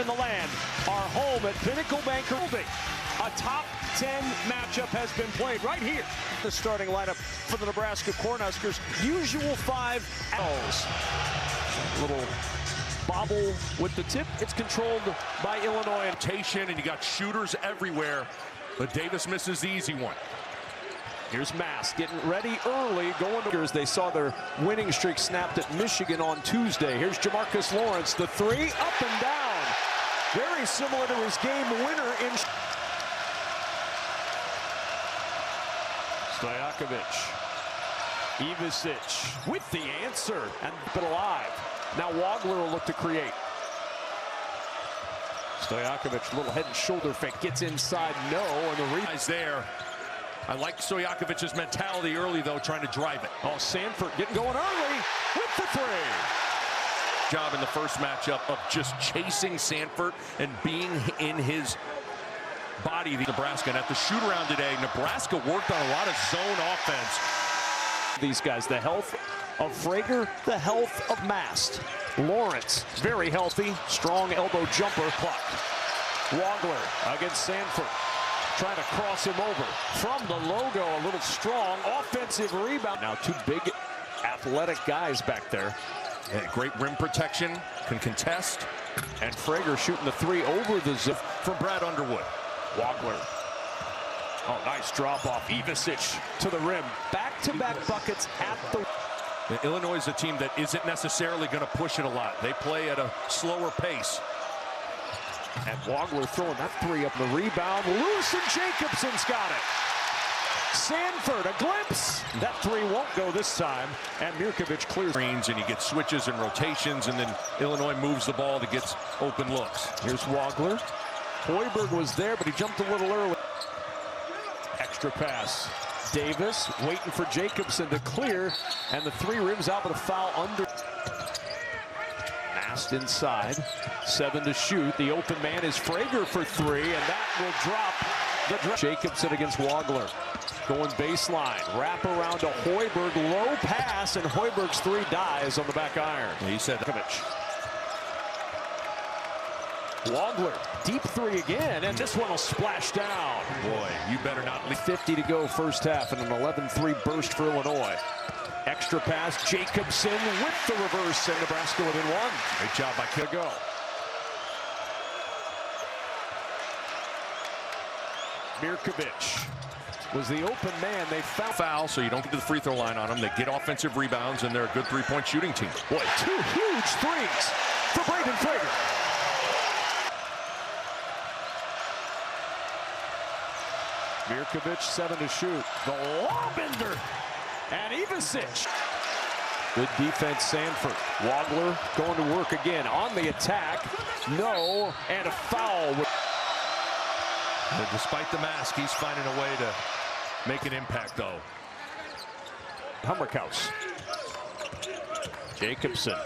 in the land are home at Pinnacle Bank. A top 10 matchup has been played right here. The starting lineup for the Nebraska Cornhuskers. Usual 5 L's. Little bobble with the tip. It's controlled by Illinois. And you got shooters everywhere, but Davis misses the easy one. Here's Mass getting ready early, going to as they saw their winning streak snapped at Michigan on Tuesday. Here's Jamarcus Lawrence, the three, up and down. Very similar to his game winner in Stojakovic. Ivisic with the answer and but alive. Now Wagler will look to create. Stojakovic, little head and shoulder fake, gets inside, no, and the Guy's there. I like Stojakovic's mentality early, though, trying to drive it. Oh, Sanford getting going early with the three. Job in the first matchup of just chasing Sanford and being in his body. Nebraska, and at the shoot-around today, Nebraska worked on a lot of zone offense. These guys, the health of Frager, the health of Mast. Lawrence, very healthy, strong elbow jumper, plucked. Wagler against Sanford, trying to cross him over. From the logo, a little strong, offensive rebound. Now two big athletic guys back there. Yeah, great rim protection, can contest. And Frager shooting the three over the zip from Brad Underwood. Wagler. Oh, nice drop off. Ivisic to the rim. Back-to-back buckets at the... Illinois is a team that isn't necessarily going to push it a lot. They play at a slower pace. And Wagler throwing that three up the rebound. Loose, and Jacobson's got it. Sanford, a glimpse. That three won't go this time. And Mirkovic clears. And you get switches and rotations, and then Illinois moves the ball to get open looks. Here's Wagler. Hoiberg was there, but he jumped a little early. Extra pass. Davis waiting for Jacobson to clear, and the three rims out, but a foul under. Mast inside, 7 to shoot. The open man is Frager for three, and that will drop the Jacobson against Wagler. Going baseline, wrap around to Hoiberg, low pass, and Hoiberg's three dies on the back iron. He said Wagler, deep three again, and this one will splash down. Boy, you better not leave. 50 to go first half, and an 11-3 burst for Illinois. Extra pass, Jacobson with the reverse, and Nebraska within one. Great job by Kigo. Mirkovic was the open man. They found foul, so you don't get to the free throw line on them. They get offensive rebounds, and they're a good three-point shooting team. Boy, two huge threes for Braden Frager. Mirkovic, 7 to shoot. The lob-ender. And Ivisic. Good defense, Sanford. Wagler going to work again on the attack. No, and a foul. But despite the mask, he's finding a way to make an impact, though. Hummerkaus. Jacobson.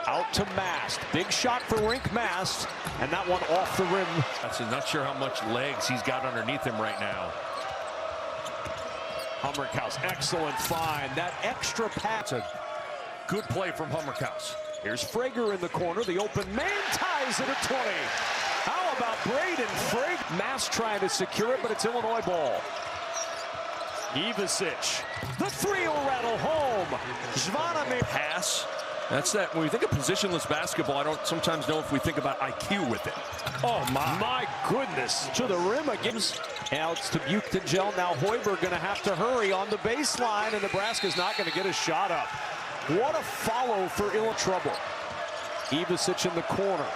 Out to Mast. Big shot for Rink Mast. And that one off the rim. I'm not sure how much legs he's got underneath him right now. Hummerkaus, excellent find. That extra pass. It's a good play from Hummerkaus. Here's Frager in the corner. The open man ties it at 20. How about Braden Frager? Mast trying to secure it, but it's Illinois ball. Ivisic. The three will rattle home. Zvonimir. Pass. That's that. When we think of positionless basketball, I don't sometimes know if we think about IQ with it. Oh, my goodness. To the rim against. Out to Buchtengel. Now Hoiberg going to have to hurry on the baseline, and Nebraska's not going to get a shot up. What a follow for Illinois trouble. Ivisic in the corner.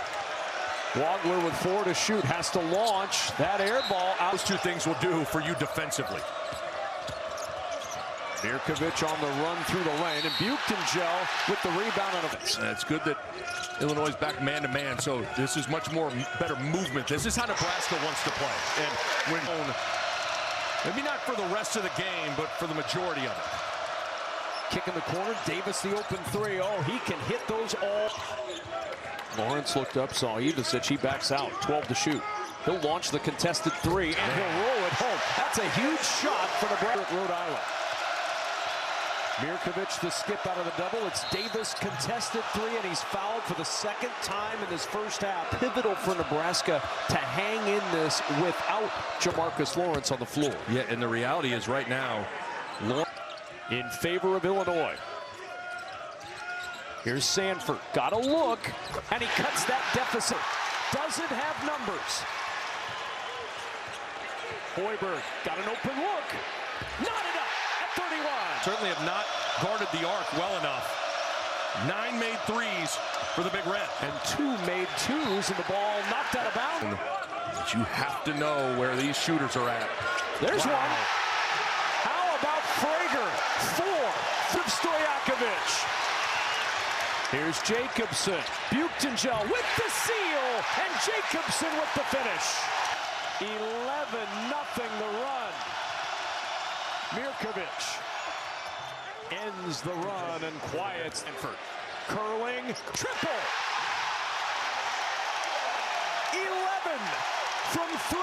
Wagler with 4 to shoot. Has to launch. That air ball out. Those two things will do for you defensively. Mirkovic on the run through the lane, and Buchtengel with the rebound on it. It's good that Illinois is back man-to-man, so this is much more better movement. This is how Nebraska wants to play. And when, maybe not for the rest of the game, but for the majority of it. Kick in the corner, Davis the open three. Oh, he can hit those all. Lawrence looked up, saw Ivisic, he backs out, 12 to shoot. He'll launch the contested three, and he'll roll it home. That's a huge shot for Nebraska at Rhode Island. Mirkovic, the skip out of the double. It's Davis contested three, and he's fouled for the second time in his first half. Pivotal for Nebraska to hang in this without Jamarcus Lawrence on the floor. Yeah, and the reality is right now, in favor of Illinois. Here's Sanford, got a look, and he cuts that deficit. Doesn't have numbers. Hoiberg got an open look, knotted up at 31. Certainly have not guarded the arc well enough. 9 made threes for the Big Red. And 2 made twos, and the ball knocked out of bounds. But you have to know where these shooters are at. There's one. How about Frager? 4 from Stojakovic. Here's Jacobson. Buchtengel with the seal, and Jacobson with the finish. 11-0 the run. Mirkovic ends the run and quiets Sanford. Curling, triple. 11 from 3.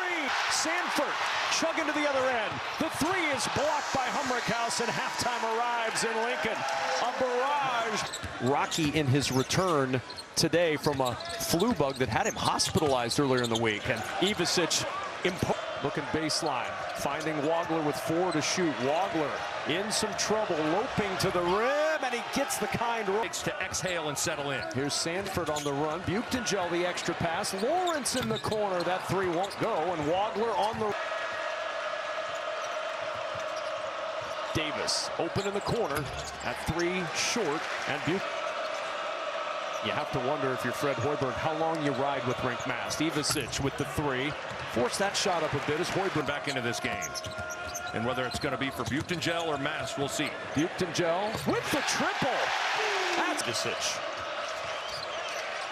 Sanford chugging to the other end. The 3 is blocked by Humrickhouse, and halftime arrives in Lincoln. A barrage. Rocky in his return today from a flu bug that had him hospitalized earlier in the week. And Ivisic looking baseline, finding Wagler with 4 to shoot. Wagler in some trouble, loping to the rim, and he gets the kind rope. To exhale and settle in. Here's Sanford on the run. Buchtengel the extra pass. Lawrence in the corner. That 3 won't go, and Wagler on the... Davis open in the corner. At 3 short, and you have to wonder if you're Fred Hoiberg how long you ride with rink mast. Ivisic with the 3. Force that shot up a bit as Hoiberg back into this game. And whether it's going to be for Buchtengel or Mast, we'll see. Buchtengel with the triple. That's Ivisic.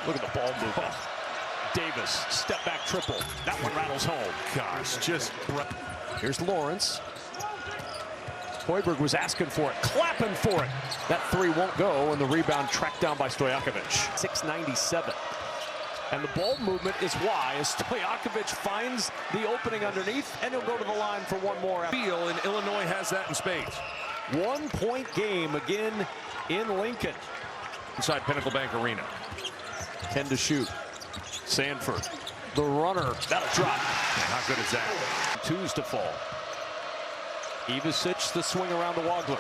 Look at the ball movement. Davis, step back triple. That one rattles home. Gosh, just... Here's Lawrence. Hoiberg was asking for it, clapping for it. That 3 won't go, and the rebound tracked down by Stojakovic. 6:97. And the ball movement is why, as Stojakovic finds the opening underneath, and he'll go to the line for one more. Feel, and Illinois has that in spades. 1-point game again in Lincoln. Inside Pinnacle Bank Arena. 10 to shoot. Sanford, the runner, that'll drop. How good is that? 2s to fall. Ivisic, the swing around to Wagler.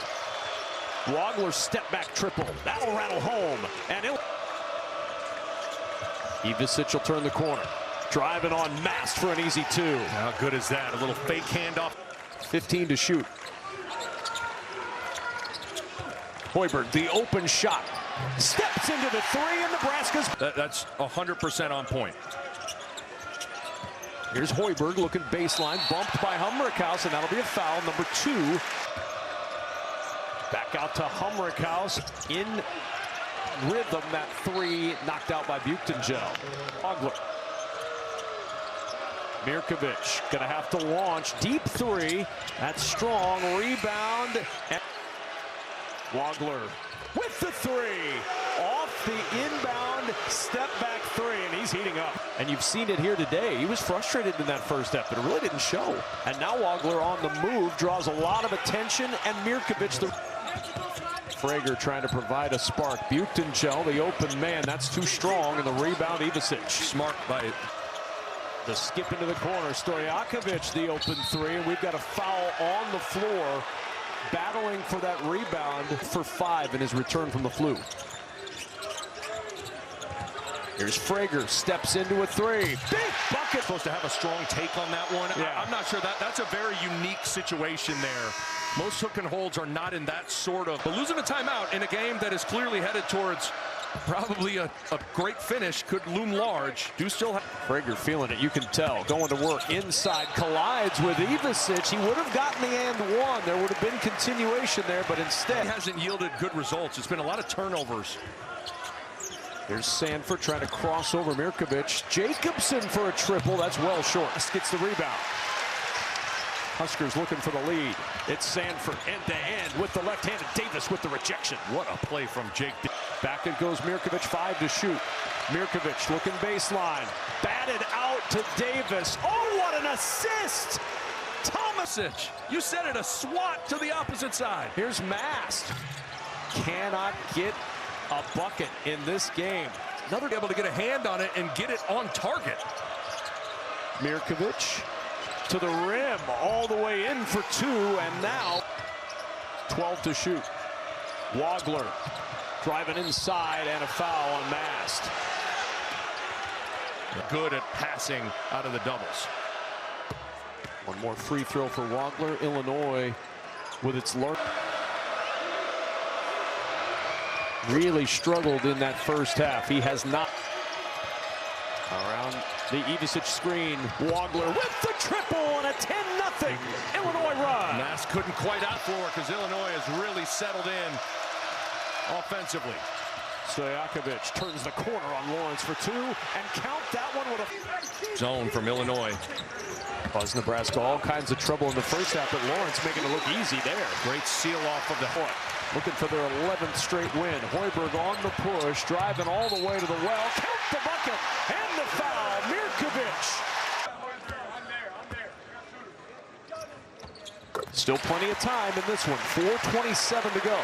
Wagler step back triple. That'll rattle home. And Ivisic will turn the corner. Driving on Mast for an easy 2. How good is that? A little fake handoff. 15 to shoot. Hoiberg, the open shot. Steps into the 3, and Nebraska's... That's 100% on point. Here's Hoiberg looking baseline, bumped by Humrickhouse, and that'll be a foul, number 2. Back out to Humrickhouse in rhythm. That 3 knocked out by Buchtengel. Wagler. Mirkovic gonna have to launch. Deep 3. That's strong. Rebound. And Wagler with the 3. Off the inbound step back 3, and he's heating up. And you've seen it here today. He was frustrated in that first half, but it really didn't show. And now Wagler on the move draws a lot of attention, and Mirkovic the... Frager trying to provide a spark. Buchtengel, the open man, that's too strong, and the rebound, Ivisic. Smart by the skip into the corner. Stojakovic, the open 3, and we've got a foul on the floor, battling for that rebound for 5 in his return from the flu. Here's Frager, steps into a 3. Big bucket. Supposed to have a strong take on that one. Yeah. I'm not sure that's a very unique situation there. Most hook and holds are not in that sort of. But losing a timeout in a game that is clearly headed towards probably a great finish could loom large. Do still have Frager feeling it, you can tell. Going to work inside, collides with Ivisic. He would have gotten the and 1. There would have been continuation there, but instead he hasn't yielded good results. It's been a lot of turnovers. Here's Sanford trying to cross over Mirkovic. Jacobson for a triple. That's well short. Gets the rebound. Huskers looking for the lead. It's Sanford end-to-end with the left-handed. Davis with the rejection. What a play from Jake. Back it goes Mirkovic, 5 to shoot. Mirkovic looking baseline. Batted out to Davis. Oh, what an assist! Tomasic, you said it, a swat to the opposite side. Here's Mast. Cannot get a bucket in this game. Another able to get a hand on it and get it on target. Mirkovic to the rim, all the way in for two, and now 12 to shoot. Wagler driving inside, and a foul on Mast. Good at passing out of the doubles. One more free throw for Wagler. Illinois with its lurk. Really struggled in that first half. He has not. Around the Ivisic screen. Wagler with the triple and a 10-0 Illinois run. Mast couldn't quite out for it because Illinois has really settled in offensively. Stojakovic turns the corner on Lawrence for two, and count that one with a Zone from Illinois. caused Nebraska all kinds of trouble in the first half, but Lawrence making it look easy there. Great seal off of the foot. Looking for their 11th straight win. Hoiberg on the push, driving all the way to the well. Count the bucket and the foul. Mirkovic. Still plenty of time in this one. 4:27 to go.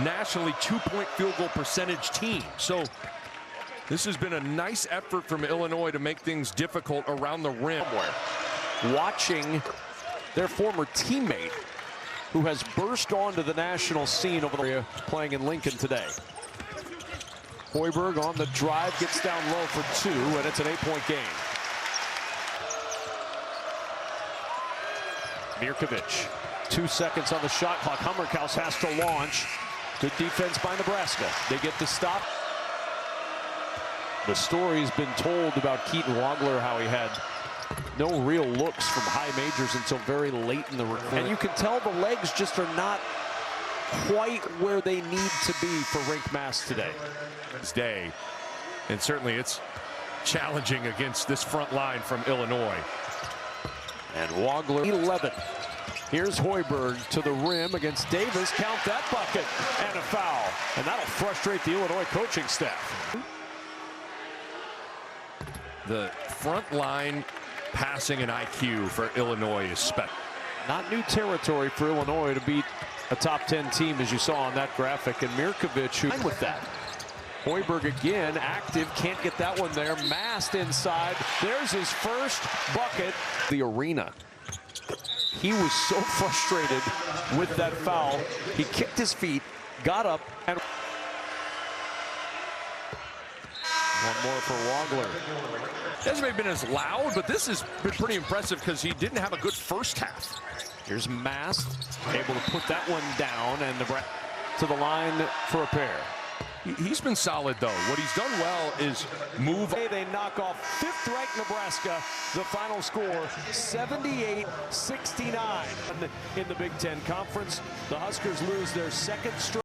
Nationally 2-point field goal percentage team. So this has been a nice effort from Illinois to make things difficult around the rim. Watching their former teammate who has burst onto the national scene over the area, playing in Lincoln today. Hoiberg on the drive, gets down low for two, and it's an 8-point game. Mirkovic, 2 seconds on the shot clock. Hummerkaus has to launch. Good defense by Nebraska. They get the stop. The story's been told about Keaton Wagler, how he had no real looks from high majors until very late in the recruitment. And you can tell the legs just are not quite where they need to be for Rink Mast today. This day, and certainly it's challenging against this front line from Illinois. And Wagler 11. Here's Hoiberg to the rim against Davis. Count that bucket and a foul. And that'll frustrate the Illinois coaching staff. The front line passing and IQ for Illinois is special. Not new territory for Illinois to beat a top 10 team, as you saw on that graphic. And Mirkovic who with that. Hoiberg again active, can't get that one there. Mast inside. There's his first bucket. The arena. He was so frustrated with that foul. He kicked his feet, got up, and one more for Wagler. Hasn't maybe been as loud, but this has been pretty impressive because he didn't have a good first half. Here's Mast, able to put that one down, and to the line for a pair. He's been solid, though. What he's done well is move. They knock off 5th-ranked Nebraska. The final score, 78-69. In the Big Ten Conference, the Huskers lose their second straight.